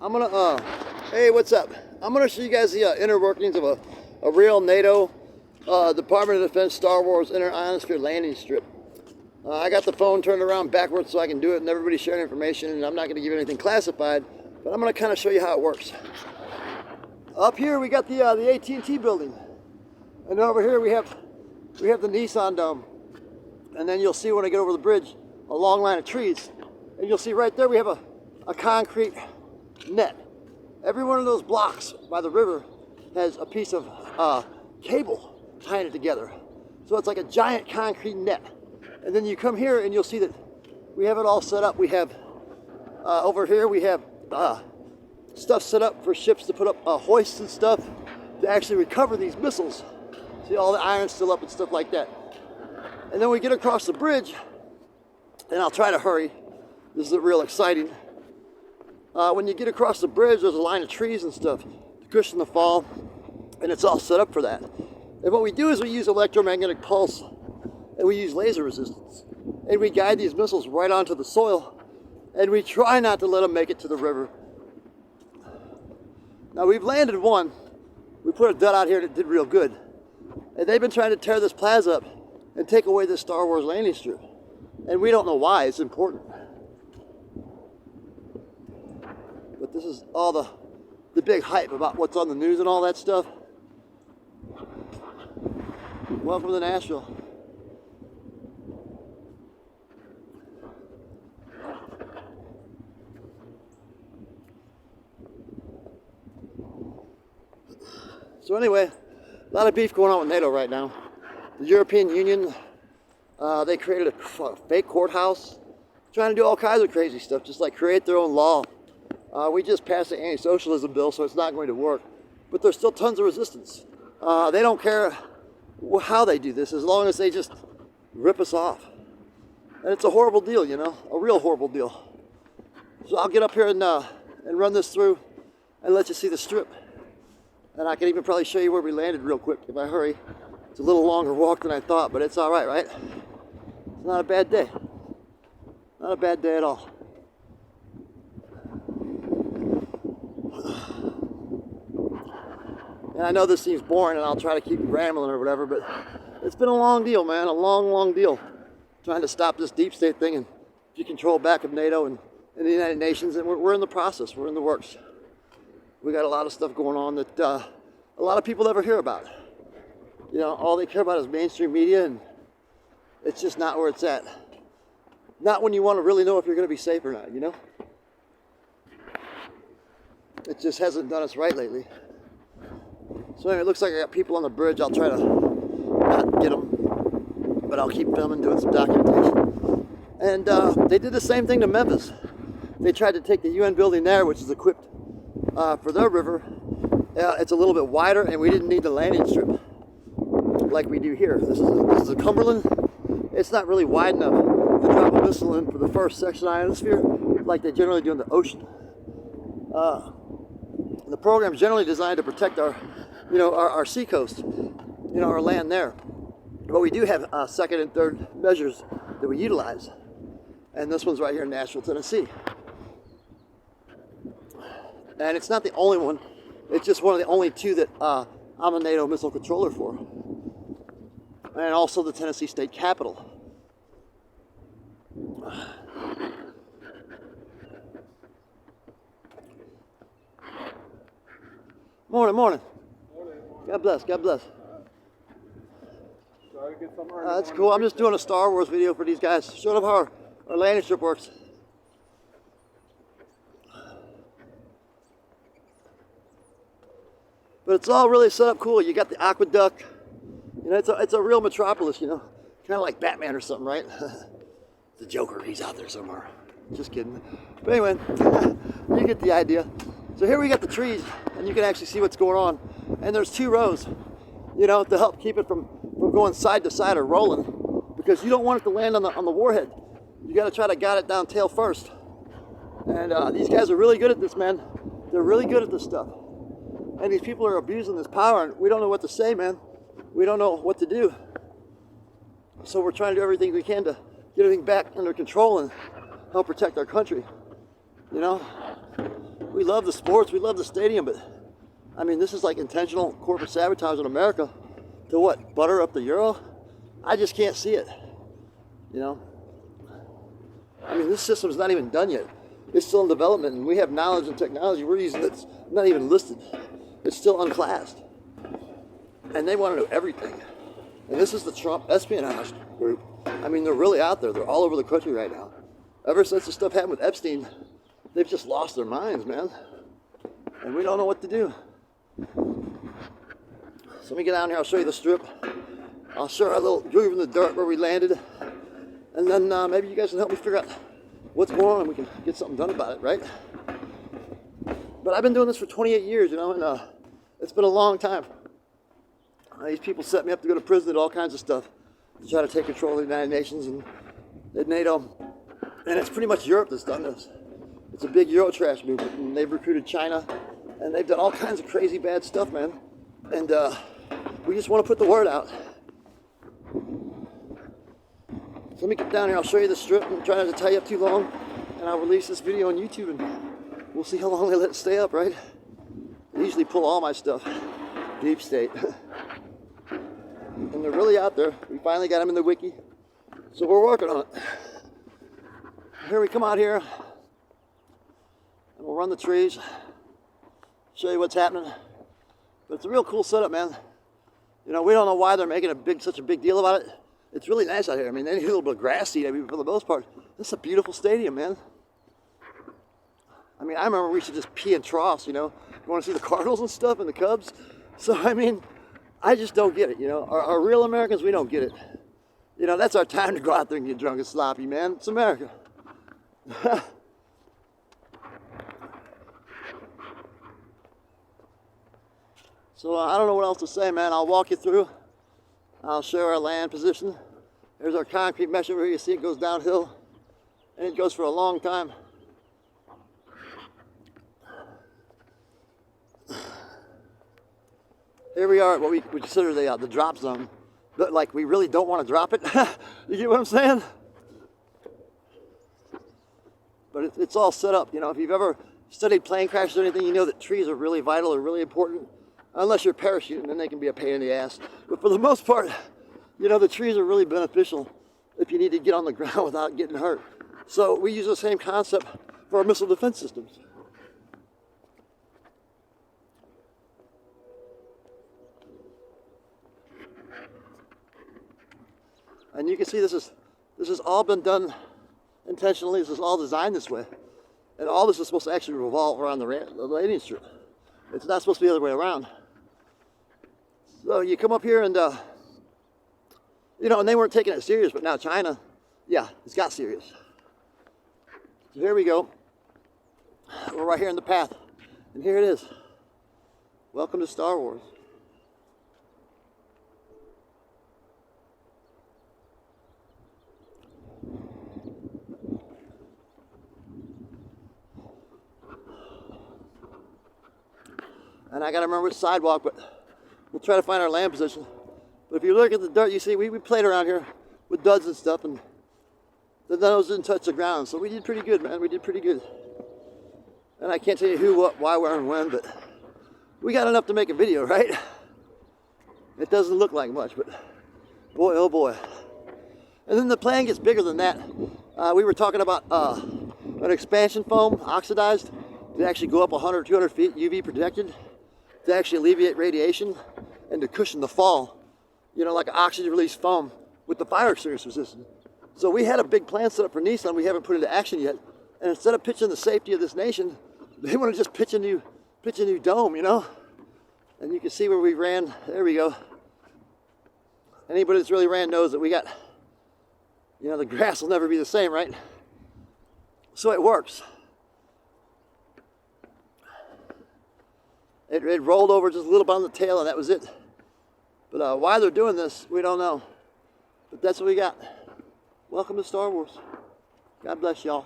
Hey, what's up? I'm gonna show you guys the inner workings of a real NATO Department of Defense Star Wars inner ionosphere landing strip. I got the phone turned around backwards so I can do it and everybody's sharing information, and I'm not gonna give you anything classified, but I'm gonna kind of show you how it works. Up here we got the AT&T building, and over here we have the Nissan Dome, and then you'll see when I get over the bridge a long line of trees, and you'll see right there we have a concrete net. Every one of those blocks by the river has a piece of cable tying it together. So it's like a giant concrete net. And then you come here and you'll see that we have it all set up. We have, over here we have stuff set up for ships to put up hoists and stuff to actually recover these missiles. See, all the iron's still up and stuff like that. And then we get across the bridge, and I'll try to hurry. This is real exciting. When you get across the bridge, there's a line of trees and stuff to cushion the fall, and it's all set up for that. And what we do is we use electromagnetic pulse, and we use laser resistance, and we guide these missiles right onto the soil, and we try not to let them make it to the river. Now, we've landed one. We put a dud out here that did real good, and they've been trying to tear this plaza up and take away this Star Wars landing strip, and we don't know why. It's important. But this is all the big hype about what's on the news and all that stuff. Welcome to Nashville. So anyway, a lot of beef going on with NATO right now. The European Union, they created a fake courthouse, trying to do all kinds of crazy stuff, just like create their own law. We just passed the anti-socialism bill, so it's not going to work. But there's still tons of resistance. They don't care how they do this, as long as they just rip us off. And it's a horrible deal, you know, a real horrible deal. So I'll get up here and run this through and let you see the strip. And I can even probably show you where we landed real quick if I hurry. It's a little longer walk than I thought, but it's all right, right? It's not a bad day. Not a bad day at all. And I know this seems boring, and I'll try to keep rambling or whatever, but it's been a long deal, man, a long, long deal. Trying to stop this deep state thing and get control back of NATO and the United Nations, and we're in the process. We're in the works. We got a lot of stuff going on that a lot of people never hear about. You know, all they care about is mainstream media, and it's just not where it's at. Not when you want to really know if you're going to be safe or not, you know? It just hasn't done us right lately. So anyway, it looks like I got people on the bridge. I'll try to not get them, but I'll keep filming, doing some documentation. And they did the same thing to Memphis. They tried to take the UN building there, which is equipped for their river. It's a little bit wider, and we didn't need the landing strip like we do here. This is a Cumberland. It's not really wide enough to drop a missile in for the first section ionosphere like they generally do in the ocean. The program is generally designed to protect our seacoast, our land there. But we do have second and third measures that we utilize. And this one's right here in Nashville, Tennessee. And it's not the only one. It's just one of the only two that I'm a NATO missile controller for. And also the Tennessee State Capitol. Morning, morning. Morning. God bless, God bless. Sorry to get something That's cool. I'm just doing a Star Wars video for these guys. Showing them how our landing strip works. But it's all really set up cool. You got the aqueduct. You know, it's a real metropolis, you know. Kind of like Batman or something, right? The Joker, he's out there somewhere. Just kidding. But anyway, you get the idea. So here we got the trees, and you can actually see what's going on. And there's two rows, you know, to help keep it from going side to side or rolling, because you don't want it to land on the warhead. You got to try to guide it down tail first. And these guys are really good at this, man. They're really good at this stuff. And these people are abusing this power, and we don't know what to say, man. We don't know what to do. So we're trying to do everything we can to get everything back under control and help protect our country. You know, We love the sports, we love the stadium, but I mean, this is like intentional corporate sabotage in America to what? Butter up the euro? I just can't see it. You know? I mean, this system's not even done yet. It's still in development, and we have knowledge and technology we're using that's not even listed. It's still unclassed. And they want to know everything. And this is the Trump espionage group. I mean, they're really out there. They're all over the country right now. Ever since the stuff happened with Epstein, they've just lost their minds, man. And we don't know what to do. So let me get down here. I'll show you the strip. I'll show our little groove in the dirt where we landed. And then maybe you guys can help me figure out what's going on and we can get something done about it, right? But I've been doing this for 28 years, you know, and it's been a long time. These people set me up to go to prison, did all kinds of stuff to try to take control of the United Nations and NATO. And it's pretty much Europe that's done this. It's a big Eurotrash movement, and they've recruited China, and they've done all kinds of crazy bad stuff, man. And we just want to put the word out. So let me get down here. I'll show you the strip. I'm trying not to tie you up too long, and I'll release this video on YouTube, and we'll see how long they let it stay up, right? I usually pull all my stuff. Deep state. And they're really out there. We finally got them in the wiki, so we're working on it. Here we come out here, and we'll run the trees, show you what's happening. But it's a real cool setup, man. You know, we don't know why they're making such a big deal about it. It's really nice out here. I mean, any little bit of grass seed, I mean, for the most part, this is a beautiful stadium, man. I mean, I remember we used to just pee in troughs, you know. You want to see the Cardinals and stuff and the Cubs? So, I mean, I just don't get it, you know. Our real Americans, we don't get it. You know, that's our time to go out there and get drunk and sloppy, man. It's America. So I don't know what else to say, man. I'll walk you through. I'll show our land position. There's our concrete mesh over here. You see it goes downhill, and it goes for a long time. Here we are at what we consider the drop zone. But like, we really don't want to drop it. You get what I'm saying? But it's all set up. You know, if you've ever studied plane crashes or anything, you know that trees are really vital or really important. Unless you're parachuting, then they can be a pain in the ass. But for the most part, you know, the trees are really beneficial if you need to get on the ground without getting hurt. So we use the same concept for our missile defense systems. And you can see this has all been done intentionally. This is all designed this way. And all this is supposed to actually revolve around the landing strip. It's not supposed to be the other way around. So you come up here and, you know, and they weren't taking it serious, but now China, yeah, it's got serious. So here we go. We're right here in the path. And here it is. Welcome to Star Wars. And I gotta remember which sidewalk, but we'll try to find our land position. But if you look at the dirt, you see we played around here with duds and stuff, and the nose didn't touch the ground. So we did pretty good, man. We did pretty good. And I can't tell you who, what, why, where, and when, but we got enough to make a video, right? It doesn't look like much, but boy, oh boy. And then the plan gets bigger than that. We were talking about an expansion foam, oxidized, to actually go up 100, 200 feet, UV protected, to actually alleviate radiation and to cushion the fall, you know, like an oxygen release foam with the fire extinguisher resistant. So we had a big plan set up for Nissan we haven't put into action yet. And instead of pitching the safety of this nation, they want to just pitch a new dome, you know? And you can see where we ran. There we go. Anybody that's really ran knows that we got, you know, the grass will never be the same, right? So it works. It rolled over just a little bit on the tail, and that was it. But why they're doing this, we don't know. But that's what we got. Welcome to Star Wars. God bless y'all.